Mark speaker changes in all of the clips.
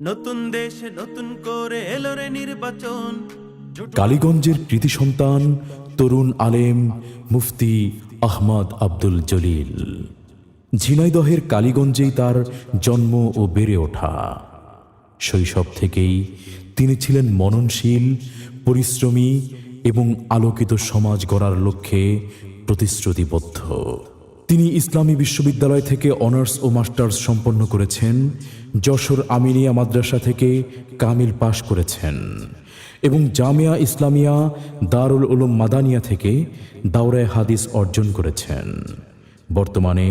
Speaker 1: নতুন দেশে নতুন করে এলো রে নির্বাচন।
Speaker 2: কালীগঞ্জের কৃতি সন্তান তরুণ আলেম মুফতি আহমদ আব্দুল জলিল। ঝিনাইদহের কালীগঞ্জেই তার জন্ম ও বেড়ে ওঠা। শৈশব থেকেই তিনি ছিলেন মননশীল, পরিশ্রমী এবং আলোকিত সমাজ গড়ার লক্ষ্যে প্রতিশ্রুতিবদ্ধ। তিনি ইসলামী বিশ্ববিদ্যালয় থেকে অনার্স ও মাস্টার্স সম্পন্ন করেছেন, যশোর আমিনিয়া মাদ্রাসা থেকে কামিল পাশ করেছেন এবং জামিয়া ইসলামিয়া দারুল উলুম মাদানিয়া থেকে দাওরায়ে হাদিস অর্জন করেছেন। বর্তমানে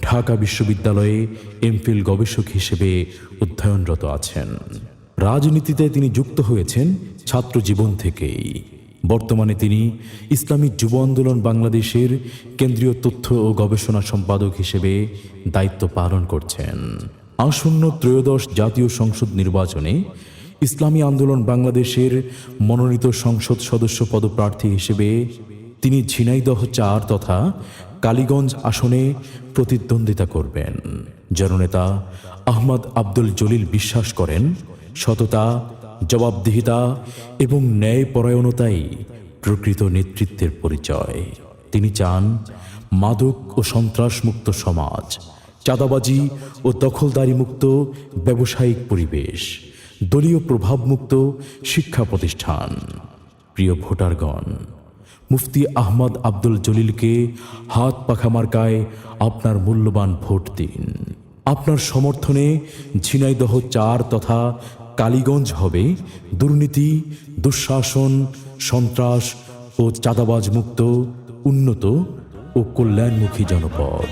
Speaker 2: ঢাকা বিশ্ববিদ্যালয়ে এমফিল গবেষক হিসেবে অধ্যয়নরত আছেন। রাজনীতিতে তিনি যুক্ত হয়েছেন ছাত্র জীবন থেকেই। বর্তমানে তিনি ইসলামী যুব আন্দোলন বাংলাদেশের কেন্দ্রীয় তথ্য ও গবেষণা সম্পাদক হিসেবে দায়িত্ব পালন করছেন। আসন্ন ত্রয়োদশ জাতীয় সংসদ নির্বাচনে ইসলামী আন্দোলন বাংলাদেশের মনোনীত সংসদ সদস্য পদপ্রার্থী হিসেবে তিনি ঝিনাইদহ ৪ তথা কালীগঞ্জ আসনে প্রতিদ্বন্দ্বিতা করবেন। জননেতা আহমদ আব্দুল জলিল বিশ্বাস করেন, সততা, জবাবদিহিতা এবং ন্যায়পরায়ণতাই প্রকৃত নেতৃত্বের পরিচয়। তিনি চান মাদক ও সন্ত্রাসমুক্ত সমাজ, চাঁদাবাজি ও দখলদারি মুক্ত ব্যবসায়িক পরিবেশ, দলীয় প্রভাবমুক্ত শিক্ষা প্রতিষ্ঠান। প্রিয় ভোটারগণ, মুফতি আহমদ আব্দুল জলিলকে হাত পাখা মার্কায় আপনার মূল্যবান ভোট দিন। আপনার সমর্থনে ঝিনাইদহ ৪ তথা কালীগঞ্জ হবে দুর্নীতি, দুঃশাসন, সন্ত্রাস ও চাঁদাবাজ মুক্ত, উন্নত ও কল্যাণমুখী জনপদ।